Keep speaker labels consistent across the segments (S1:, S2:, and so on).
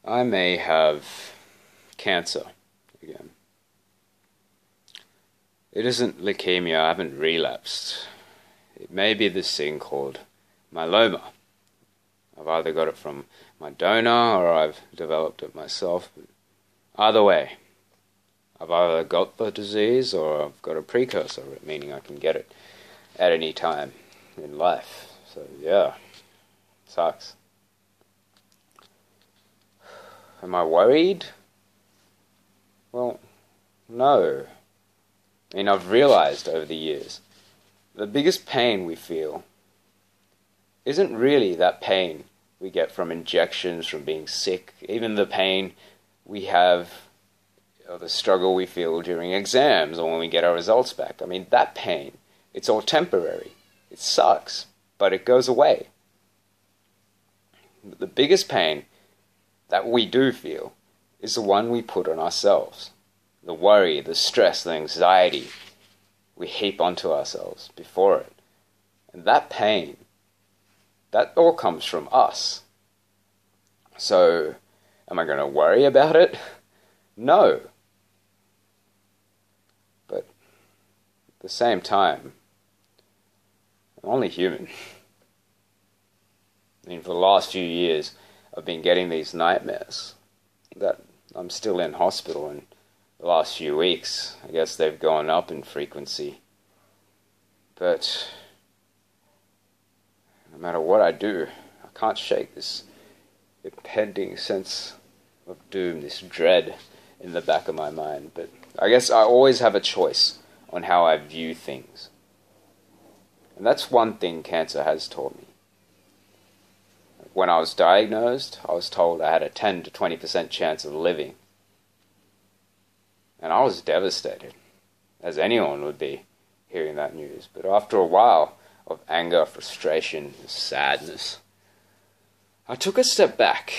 S1: I may have cancer again. It isn't leukemia, I haven't relapsed. It may be this thing called myeloma. I've either got it from my donor or I've developed it myself. Either way, I've either got the disease or I've got a precursor of it, meaning I can get it at any time in life. So yeah, sucks. Am I worried? Well, no. I mean, I've realized over the years, the biggest pain we feel isn't really that pain we get from injections, from being sick, even the pain we have, or the struggle we feel during exams or when we get our results back. I mean, that pain, it's all temporary. It sucks, but it goes away. The biggest pain that we do feel is the one we put on ourselves. The worry, the stress, the anxiety we heap onto ourselves before it. And that pain, that all comes from us. So, am I going to worry about it? No. But at the same time, I'm only human. I mean, for the last few years, I've been getting these nightmares that I'm still in hospital, and the last few weeks, I guess they've gone up in frequency. But no matter what I do, I can't shake this impending sense of doom, this dread in the back of my mind. But I guess I always have a choice on how I view things. And that's one thing cancer has taught me. When I was diagnosed, I was told I had a 10 to 20% chance of living. And I was devastated, as anyone would be hearing that news. But after a while of anger, frustration, sadness, I took a step back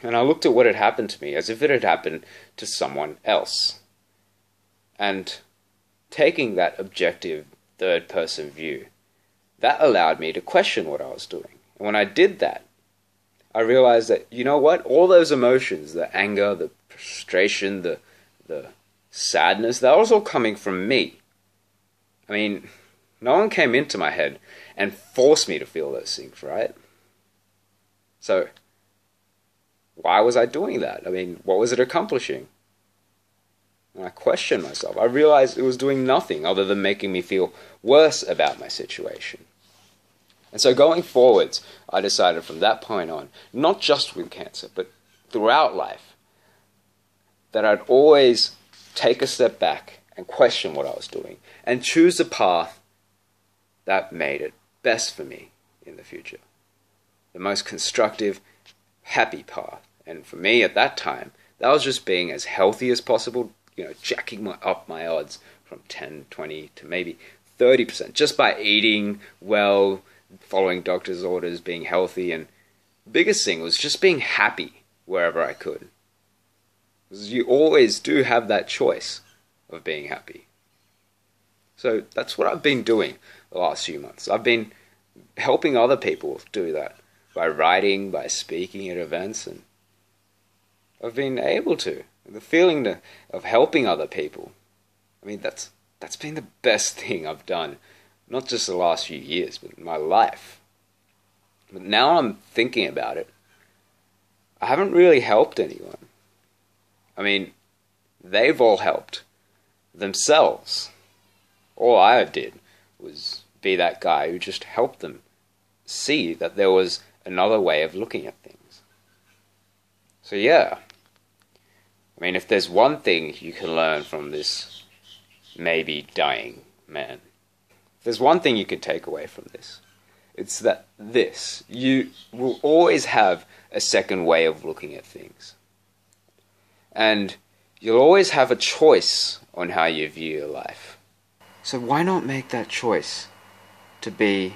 S1: and I looked at what had happened to me as if it had happened to someone else. And taking that objective third-person view, that allowed me to question what I was doing. And when I did that, I realized that, you know what? All those emotions, the anger, the frustration, the sadness, that was all coming from me. I mean, no one came into my head and forced me to feel those things, right? So, why was I doing that? I mean, what was it accomplishing? And I questioned myself. I realized it was doing nothing other than making me feel worse about my situation. And so going forwards, I decided from that point on, not just with cancer, but throughout life, that I'd always take a step back and question what I was doing and choose a path that made it best for me in the future. The most constructive, happy path. And for me at that time, that was just being as healthy as possible, jacking up my odds from 10, 20 to maybe 30% just by eating well, following doctor's orders, being healthy, and the biggest thing was just being happy wherever I could. Because you always do have that choice of being happy. So that's what I've been doing the last few months. I've been helping other people do that by writing, by speaking at events, and I've been able to. The feeling of helping other people, I mean, that's been the best thing I've done. Not just the last few years, but in my life. But now I'm thinking about it, I haven't really helped anyone. I mean, they've all helped themselves. All I did was be that guy who just helped them see that there was another way of looking at things. So yeah, I mean, if there's one thing you can learn from this maybe dying man, there's one thing you can take away from this. It's that you will always have a second way of looking at things. And you'll always have a choice on how you view your life. So why not make that choice to be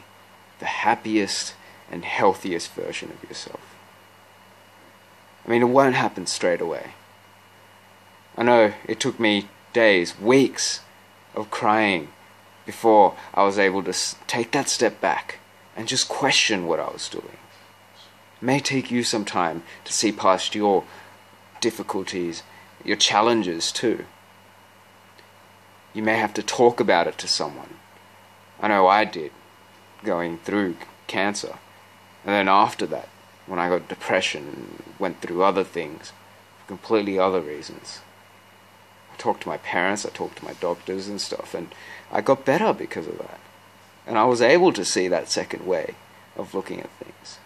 S1: the happiest and healthiest version of yourself? I mean, it won't happen straight away. I know it took me days, weeks of crying before I was able to take that step back and just question what I was doing. It may take you some time to see past your difficulties, your challenges too. You may have to talk about it to someone. I know I did, going through cancer. And then after that, when I got depression and went through other things, for completely other reasons, I talked to my parents, I talked to my doctors and stuff, and I got better because of that. And I was able to see that second way of looking at things.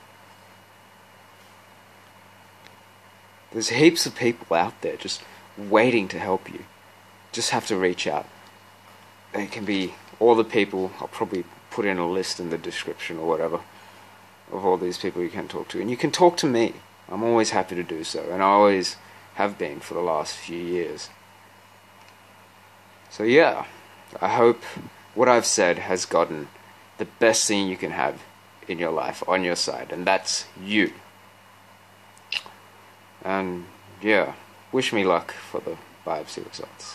S1: There's heaps of people out there just waiting to help you. Just have to reach out. It can be all the people. I'll probably put in a list in the description or whatever of all these people you can talk to. And you can talk to me. I'm always happy to do so. And I always have been for the last few years. So yeah, I hope what I've said has gotten the best thing you can have in your life on your side. And that's you. And yeah, wish me luck for the biopsy results.